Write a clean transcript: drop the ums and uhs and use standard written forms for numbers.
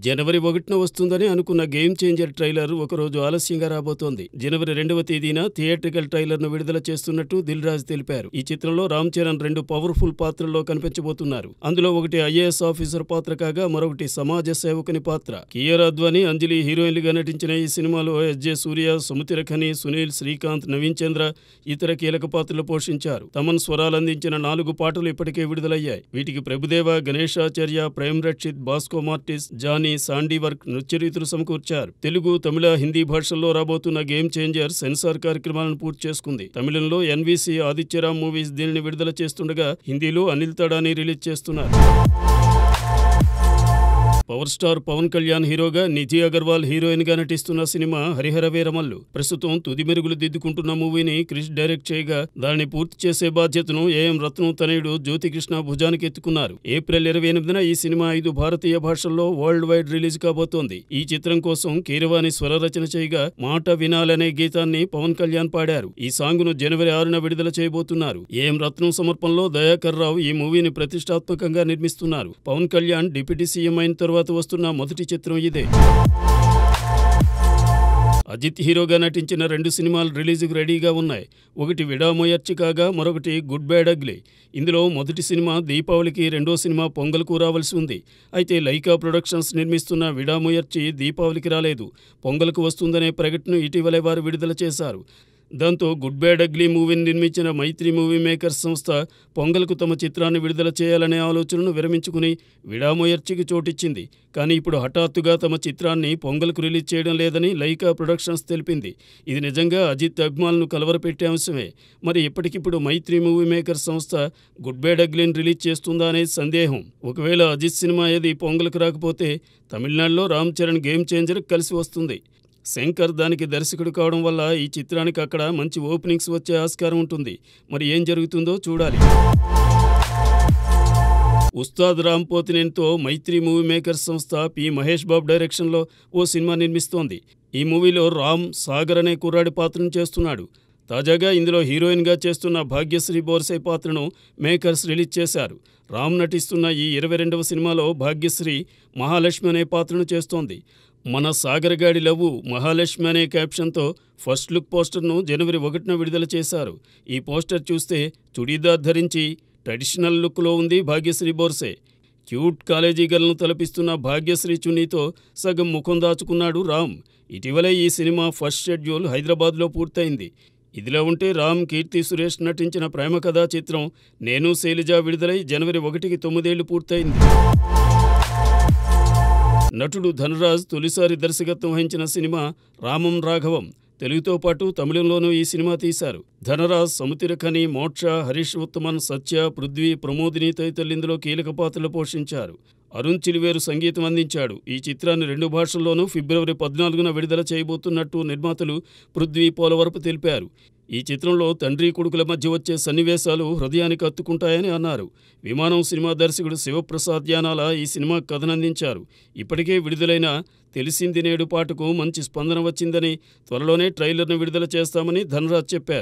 జనవరి 1న వస్తుందని అనుకున్న game changer trailer ఒకరోజు ఆలస్యంగా రాబోతోంది. జనవరి 2వ తేదీన థియేట్రికల్ ట్రైలర్ను విడుదల చేస్తున్నట్టు దిల్ రాజు తెలిపారు. ఈ చిత్రంలో రామ్ చరణ్ 2 పవర్ఫుల్ పాత్రల్లో కనిపించబోతున్నారు. అందులో ఒకటి ఐఏఎస్ ఆఫీసర్ పాత్ర కాగా మరొకటి సమాజ సేవకుని పాత్ర. కియారా అద్వానీ, అంజలి హీరోయిన్లుగా నటించిన ఈ సినిమాలో ఎస్.జె. సూర్య, సుమతిరఖని, సునీల్, శ్రీకాంత్, నవీన్ చంద్ర ఇతర కీలక పాత్రలు పోషించారు. తమన్ స్వరాలందించిన 4 పాటలు ఇప్పటికే విడుదలయ్యాయి. వీటికి ప్రభుదేవ, గణేశాచార్య, ప్రేమ్ రక్షిత్, భాస్కో మార్టిస్, జానీ, సాండీ వర్క్ నృత్యరీతులు సమకూర్చారు. తెలుగు, తమిళ, హిందీ భాషల్లో రాబోతున్న గేమ్ చేంజర్ సెన్సార్ కార్యక్రమాలను పూర్తి చేసుకుంది. తమిళంలో ఎన్వీసీ ఆదిత్యరామ్ మూవీస్ దీనిని విడుదల చేస్తుండగా హిందీలో అనిల్ తడాని రిలీజ్ చేస్తున్నారు. పవర్ స్టార్ పవన్ కళ్యాణ్ హీరోగా, నిధి అగర్వాల్ హీరోయిన్ గా నటిస్తున్న సినిమా హరిహర వీరమల్లు ప్రస్తుతం తుది మెరుగులు దిద్దుకుంటున్న మూవీని క్రిష్ డైరెక్ట్ చేయగా దాన్ని పూర్తి చేసే బాధ్యతను ఏఎం రత్నం తనయుడు జ్యోతికృష్ణ భుజానికి ఎత్తుకున్నారు. ఏప్రిల్ 28న ఈ సినిమా 5 భారతీయ భాషల్లో వరల్డ్ వైడ్ రిలీజ్ కాబోతోంది. ఈ చిత్రం కోసం కీరవాణి స్వరరచన చేయగా మాట వినాలనే గీతాన్ని పవన్ కళ్యాణ్ పాడారు. ఈ సాంగ్ను జనవరి 6న విడుదల చేయబోతున్నారు. ఏఎం రత్నం సమర్పణలో దయాకర్ రావు ఈ మూవీని ప్రతిష్టాత్మకంగా నిర్మిస్తున్నారు. పవన్ కళ్యాణ్ డిప్యూటీ సీఎం అయిన తర్వాత వస్తున్న మొదటి చిత్రం ఇదే. అజిత్ హీరోగా నటించిన 2 సినిమాలు రిలీజుకు రెడీగా ఉన్నాయి. ఒకటి విడాముయర్చి కాగా మరొకటి గుడ్ బ్యాడ్ అగ్లీ. ఇందులో మొదటి సినిమా దీపావళికి, రెండో సినిమా పొంగల్కు రావాల్సి ఉంది. అయితే లైకా ప్రొడక్షన్స్ నిర్మిస్తున్న విడాముయర్చి దీపావళికి రాలేదు, పొంగల్కు వస్తుందనే ప్రకటన ఇటీవలే వారు విడుదల చేశారు. దాంతో గుడ్ బ్యాడ్ అగ్లీ మూవీని నిర్మించిన మైత్రి మూవీ మేకర్స్ సంస్థ పొంగల్కు తమ చిత్రాన్ని విడుదల చేయాలనే ఆలోచనను విరమించుకుని విడాముయర్చికి చోటిచ్చింది. కానీ ఇప్పుడు హఠాత్తుగా తమ చిత్రాన్ని పొంగల్కు రిలీజ్ చేయడం లేదని లైకా ప్రొడక్షన్స్ తెలిపింది. ఇది నిజంగా అజిత్ అభిమానులను కలవరపెట్టే అంశమే. మరి ఇప్పటికిప్పుడు మైత్రి మూవీ మేకర్స్ సంస్థ గుడ్ బ్యాడ్ అగ్లీని రిలీజ్ చేస్తుందా అనేది సందేహం. ఒకవేళ అజిత్ సినిమా ఏది పొంగల్కు రాకపోతే తమిళనాడులో రామ్ చరణ్ గేమ్ చేంజర్ కలిసి వస్తుంది. శంకర్ దానికి దర్శకుడు కావడం వల్ల ఈ చిత్రానికి అక్కడ మంచి ఓపెనింగ్స్ వచ్చే ఆస్కారం ఉంటుంది. మరి ఏం జరుగుతుందో చూడాలి. ఉస్తాద్ రామ్ పోతినేనితో మైత్రి మూవీ మేకర్స్ సంస్థ పి. మహేష్ బాబు డైరెక్షన్లో ఓ సినిమా నిర్మిస్తోంది. ఈ మూవీలో రామ్ సాగర్ అనే కుర్రాడి పాత్రను చేస్తున్నాడు. తాజాగా ఇందులో హీరోయిన్గా చేస్తున్న భాగ్యశ్రీ బోర్సే పాత్రను మేకర్స్ రిలీజ్ చేశారు. రామ్ నటిస్తున్న ఈ 22వ సినిమాలో భాగ్యశ్రీ మహాలక్ష్మి అనే పాత్రను చేస్తోంది. మన సాగరగాడి లవ్వు మహాలక్ష్మి అనే క్యాప్షన్తో ఫస్ట్ లుక్ పోస్టర్ను జనవరి 1న విడుదల చేశారు. ఈ పోస్టర్ చూస్తే చుడీదార్ ధరించి ట్రెడిషనల్ లుక్లో ఉంది భాగ్యశ్రీ బోర్సే. క్యూట్ కాలేజీ గర్ల్ను తలపిస్తున్న భాగ్యశ్రీ చున్నీతో సగం ముఖం దాచుకున్నాడు రామ్. ఇటీవలే ఈ సినిమా ఫస్ట్ షెడ్యూల్ హైదరాబాద్లో పూర్తయింది. ఇదిలా ఉంటే రామ్, కీర్తి సురేష్ నటించిన ప్రేమ కథా చిత్రం నేను శైలజ విడుదలై జనవరి 1కి 9 ఏళ్లు పూర్తయింది. నటుడు ధనరాజ్ తొలిసారి దర్శకత్వం వహించిన సినిమా రామం రాఘవం. తెలుగుతో పాటు తమిళంలోనూ ఈ సినిమా తీశారు. ధనరాజ్, సుమతిరఖని, మోక్ష, హరీష్ ఉత్తమన్, సత్య, పృథ్వీ, ప్రమోదిని తదితరులు ఇందులో కీలక పాత్రలు పోషించారు. అరుణ్ చిలివేరు సంగీతం అందించాడు. ఈ చిత్రాన్ని 2 భాషల్లోనూ ఫిబ్రవరి 14న విడుదల చేయబోతున్నట్టు నిర్మాతలు పృథ్వీ, పోలవరపు తెలిపారు. ఈ చిత్రంలో తండ్రి కొడుకుల మధ్య వచ్చే సన్నివేశాలు హృదయానికి హత్తుకుంటాయని అన్నారు. విమానం సినిమా దర్శకుడు శివప్రసాద్ యానాల ఈ సినిమా కథనందించారు. ఇప్పటికే విడుదలైన తెలిసింది నేడు పాటకు మంచి స్పందన వచ్చిందని, త్వరలోనే ట్రైలర్ను విడుదల చేస్తామని ధనరాజ్ చెప్పారు.